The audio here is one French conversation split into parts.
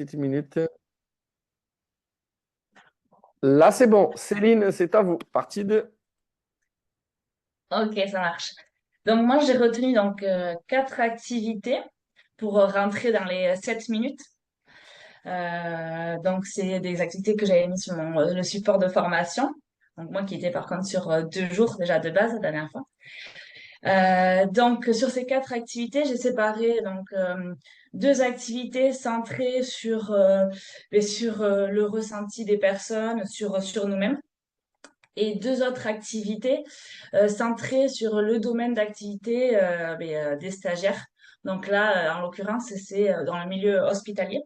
Petite minute. Là, c'est bon. Céline, c'est à vous. Partie 2. Ok, ça marche. Donc moi, j'ai retenu quatre activités pour rentrer dans les 7 minutes. Donc c'est des activités que j'avais mis sur le support de formation. Donc moi qui étais par contre sur 2 jours déjà de base la dernière fois. Donc sur ces quatre activités, j'ai séparé deux activités centrées sur le ressenti des personnes, sur nous-mêmes, et deux autres activités centrées sur le domaine d'activité des stagiaires. Donc là, en l'occurrence, c'est dans le milieu hospitalier.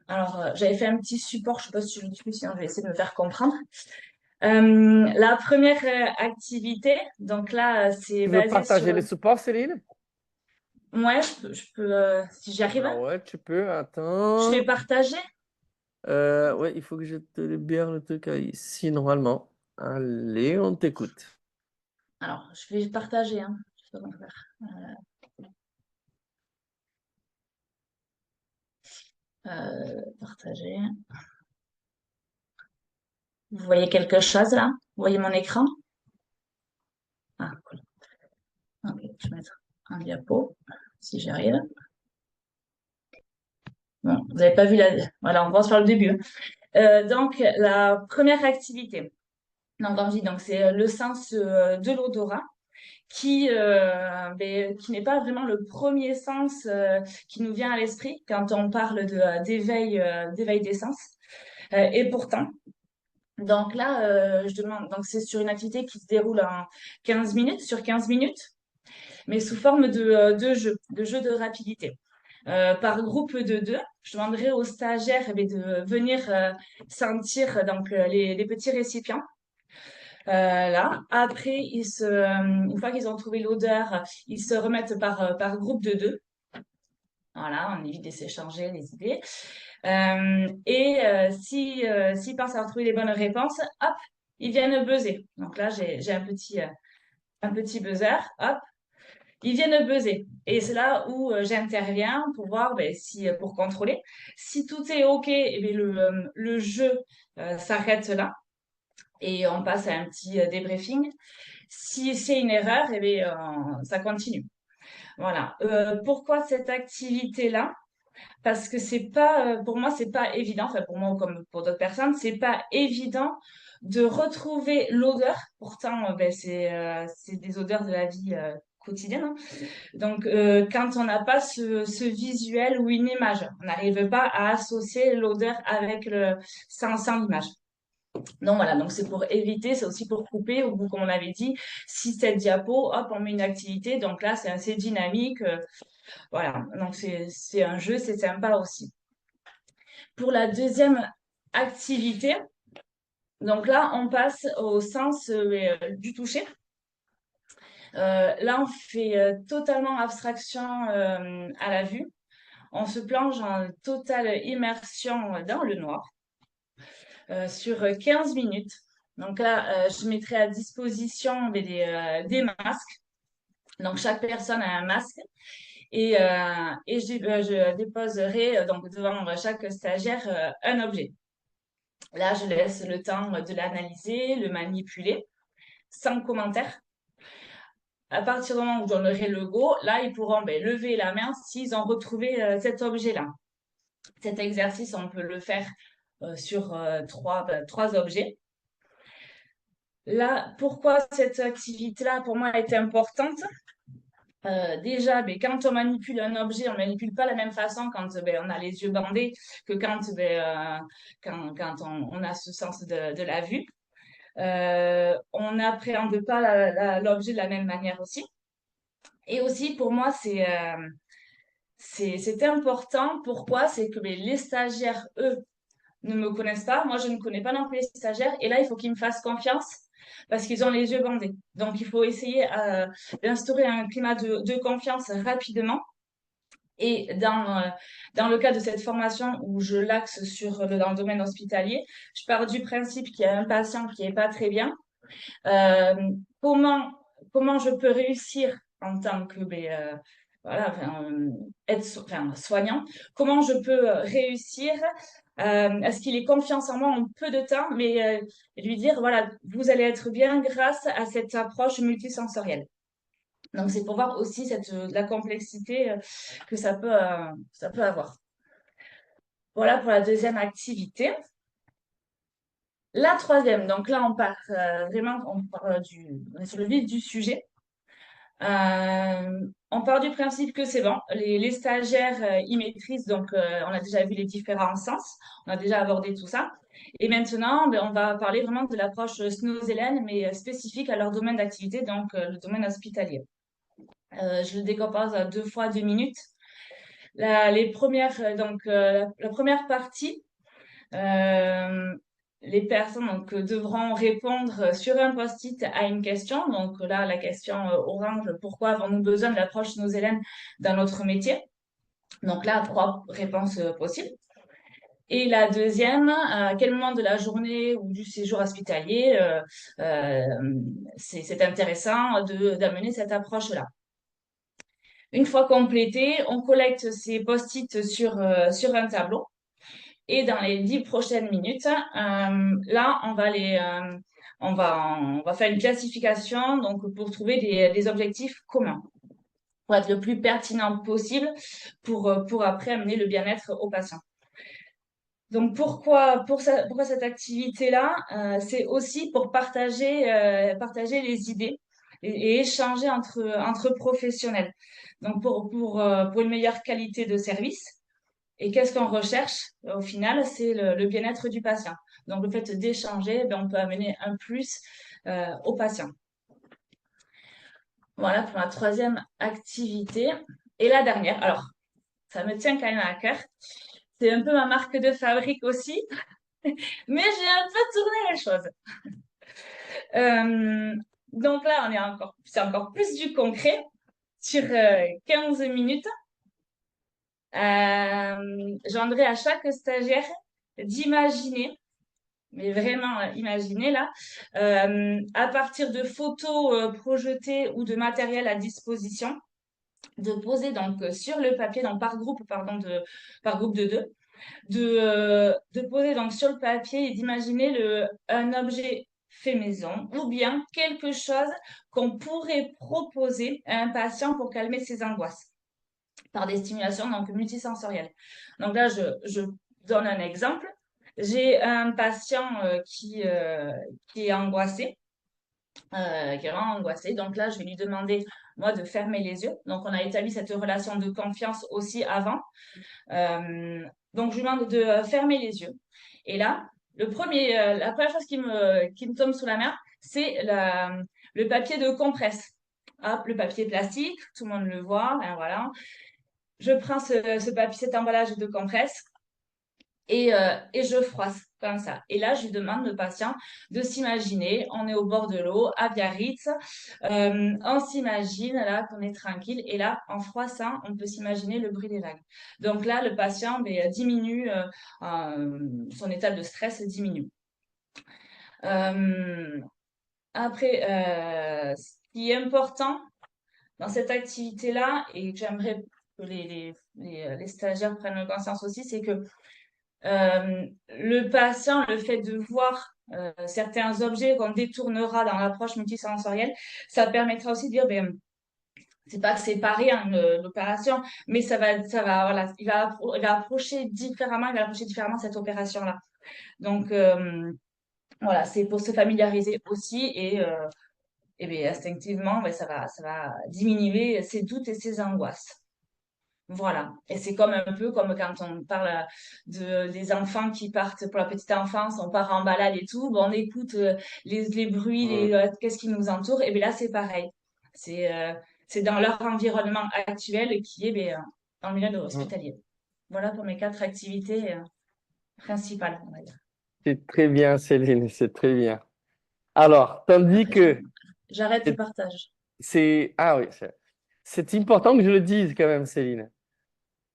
Alors, j'avais fait un petit support, je sais pas si je l'utilise, sinon je vais essayer de me faire comprendre. La première activité, donc là, c'est Tu veux basé sur... partager les supports, Céline? Moi, si j'y arrive, Ah ouais, tu peux. je Attends. fais partager. Ouais, il faut que je te libère le truc ici, normalement. Allez, on t'écoute. Alors, je vais partager, hein. Je sais pas comment faire. Partager. Vous voyez quelque chose là? Vous voyez mon écran? Ah, cool. Ok, je vais mettre un diapo, si j'y arrive. Bon, vous n'avez pas vu la... Voilà, on commence par le début, hein. Donc, la première activité. Donc, comme je dis, donc, c'est le sens de l'odorat qui n'est pas vraiment le premier sens qui nous vient à l'esprit quand on parle d'éveil des sens. Et pourtant, donc là, je demande, donc c'est sur une activité qui se déroule en 15 minutes, sur 15 minutes, mais sous forme de jeu de rapidité. Par groupe de deux, je demanderai aux stagiaires de venir sentir les petits récipients. Là, après, une fois qu'ils ont trouvé l'odeur, ils se remettent par groupe de deux. Voilà, on évite de s'échanger les idées. S'ils pensent avoir trouvé les bonnes réponses, hop, ils viennent buzzer. Donc là, j'ai un petit buzzer, hop, ils viennent buzzer. Et c'est là où j'interviens pour voir, pour contrôler. Si tout est OK, eh bien, le jeu s'arrête là et on passe à un petit débriefing. Si c'est une erreur, eh bien, ça continue. Voilà. Pourquoi cette activité-là? Parce que c'est pas, pour moi, c'est pas évident, enfin pour moi comme pour d'autres personnes, c'est pas évident de retrouver l'odeur. Pourtant, c'est des odeurs de la vie quotidienne, hein. Donc, quand on n'a pas ce visuel ou une image, on n'arrive pas à associer l'odeur avec sans l'image. Donc voilà, donc c'est pour éviter, c'est aussi pour couper, au bout, comme on avait dit, si cette diapo, hop, on met une activité. Donc là, c'est assez dynamique. Voilà, donc c'est un jeu, c'est sympa aussi. Pour la deuxième activité, donc là, on passe au sens du toucher. Là, on fait totalement abstraction à la vue. On se plonge en totale immersion dans le noir sur 15 minutes. Donc là, je mettrai à disposition des masques. Donc chaque personne a un masque je déposerai donc devant chaque stagiaire un objet. Là, je laisse le temps de l'analyser, le manipuler, sans commentaire. À partir du moment où j'en aurai le go, là, ils pourront lever la main s'ils ont retrouvé cet objet-là. Cet exercice, on peut le faire sur trois objets. Là, pourquoi cette activité-là, pour moi, est importante? Déjà, quand on manipule un objet, on ne manipule pas de la même façon quand on a les yeux bandés que quand on a ce sens de la vue. On n'appréhende pas l'objet de la même manière aussi. Et aussi, pour moi, c'est important. Pourquoi? C'est que les stagiaires, eux, ne me connaissent pas. Moi, je ne connais pas non plus les stagiaires. Et là, il faut qu'ils me fassent confiance parce qu'ils ont les yeux bandés. Donc, il faut essayer d'instaurer un climat de confiance rapidement. Et dans le cas de cette formation où je l'axe dans le domaine hospitalier, je pars du principe qu'il y a un patient qui est pas très bien. Euh, comment, comment je peux réussir en tant que voilà, soignant, comment je peux réussir à ce qu'il ait confiance en moi en peu de temps, mais lui dire, voilà, vous allez être bien grâce à cette approche multisensorielle. Donc, c'est pour voir aussi la complexité que ça peut avoir. Voilà pour la deuxième activité. La troisième, donc là, on part vraiment on est sur le vif du sujet. On part du principe que c'est bon. Les stagiaires, ils maîtrisent, donc on a déjà vu les différents sens, on a déjà abordé tout ça. Et maintenant, ben, on va parler vraiment de l'approche Snow-Zélène, mais spécifique à leur domaine d'activité, donc le domaine hospitalier. Je le décompose à 2 fois 2 minutes. La première partie, euh, les personnes donc, devront répondre sur un post-it à une question. Donc là, la question orange, pourquoi avons-nous besoin de l'approche nos élèves dans notre métier? Donc là, 3 réponses possibles. Et la deuxième, à quel moment de la journée ou du séjour hospitalier c'est intéressant d'amener cette approche-là. Une fois complété, on collecte ces post-it sur un tableau. Et dans les 10 prochaines minutes, là, on va faire une classification donc pour trouver des objectifs communs, pour être le plus pertinent possible pour après amener le bien-être aux patients. Donc pourquoi cette activité-là? C'est aussi pour partager les idées et échanger entre professionnels. Donc pour une meilleure qualité de service. Et qu'est-ce qu'on recherche? Au final, c'est le bien-être du patient. Donc, le fait d'échanger, ben, on peut amener un plus au patient. Voilà pour la troisième activité. Et la dernière, alors, ça me tient quand même à cœur. C'est un peu ma marque de fabrique aussi, mais j'ai un peu tourné les choses. Euh, donc là, c'est encore plus du concret. Sur 15 minutes, j'aimerais à chaque stagiaire d'imaginer, mais vraiment imaginer là, à partir de photos projetées ou de matériel à disposition, de poser donc sur le papier, donc par groupe, pardon, par groupe de deux, de poser donc sur le papier et d'imaginer un objet fait maison ou bien quelque chose qu'on pourrait proposer à un patient pour calmer ses angoisses par des stimulations donc multisensorielles. Donc là, je donne un exemple. J'ai un patient qui est angoissé, qui est vraiment angoissé. Donc là, je vais lui demander, moi, de fermer les yeux. Donc, on a établi cette relation de confiance aussi avant. Donc, je lui demande de fermer les yeux. Et là, la première chose qui me tombe sous la main, c'est le papier de compresse. Hop, le papier plastique, tout le monde le voit, hein, voilà. Je prends ce papier, cet emballage de compresse et je froisse comme ça. Et là, je lui demande au patient de s'imaginer, on est au bord de l'eau, à Biarritz, on s'imagine là qu'on est tranquille et là, en froissant, on peut s'imaginer le bruit des vagues. Donc là, le patient diminue, son état de stress diminue. Euh, après, ce qui est important dans cette activité-là et que j'aimerais que les stagiaires prennent conscience aussi, c'est que le patient, le fait de voir certains objets qu'on détournera dans l'approche multisensorielle, ça permettra aussi de dire, ben, c'est pas que c'est pas rien l'opération, mais voilà, il va approcher différemment cette opération-là. Donc, voilà, c'est pour se familiariser aussi et ben, instinctivement, ben, ça va diminuer ses doutes et ses angoisses. Voilà. Et c'est comme un peu comme quand on parle des enfants qui partent pour la petite enfance, on part en balade et tout, bon, on écoute les bruits, Mm. qu'est-ce qui nous entoure, et bien là, c'est pareil. C'est euh, c'est dans leur environnement actuel qui est ben, dans le milieu Mm. hospitalier. Voilà pour mes 4 activités principales, on va dire. C'est très bien, Céline, c'est très bien. Alors, tandis Après, que j'arrête le c'est, partage. ah oui, c'est important que je le dise quand même, Céline.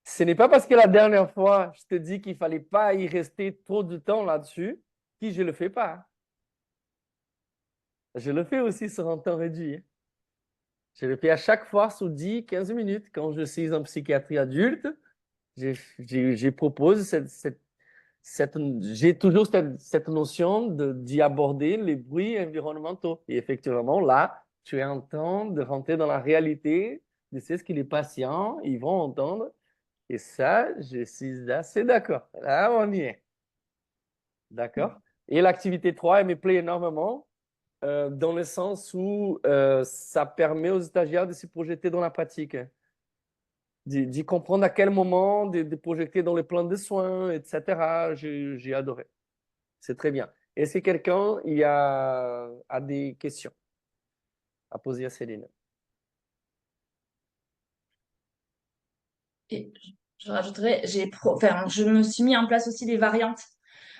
Ce n'est pas parce que la dernière fois, je te dis qu'il fallait pas y rester trop de temps là-dessus, que je le fais pas. Je le fais aussi sur un temps réduit. Je le fais à chaque fois sous 10-15 minutes. Quand je suis en psychiatrie adulte, je propose j'ai toujours cette notion d'y aborder les bruits environnementaux. Et effectivement, là, tu es en train de rentrer dans la réalité de ce que les patients ils vont entendre. Et ça, je suis assez d'accord. Là, on y est. D'accord? Et l'activité 3, elle me plaît énormément dans le sens où ça permet aux stagiaires de se projeter dans la pratique, hein, d'y comprendre à quel moment, de projeter dans les plans de soins, etc. J'ai adoré. C'est très bien. Est-ce que quelqu'un a des questions à poser à Céline? Et je rajouterais, enfin, je me suis mis en place aussi des variantes.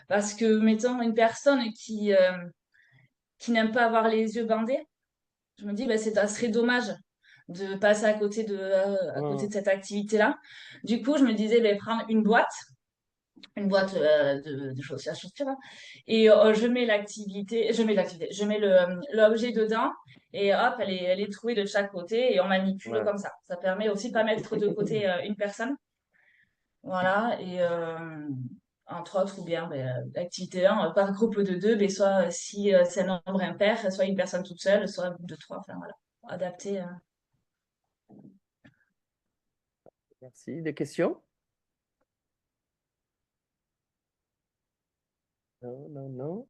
Parce que, mettons, une personne qui n'aime pas avoir les yeux bandés, je me dis, bah, ça serait dommage de passer à côté de Hmm. cette activité-là. Du coup, je me disais, bah, prendre une boîte de chaussures à chaussures, hein, et je mets l'objet dedans, et hop, elle est trouée de chaque côté, et on manipule Ouais. comme ça. Ça permet aussi de pas mettre de côté une personne. Voilà, et entre autres, ou bien l'activité 1, par groupe de deux, mais soit si c'est un nombre impair, soit une personne toute seule, soit un groupe de trois, enfin voilà, adapté. Merci. Des questions? Non, non, non.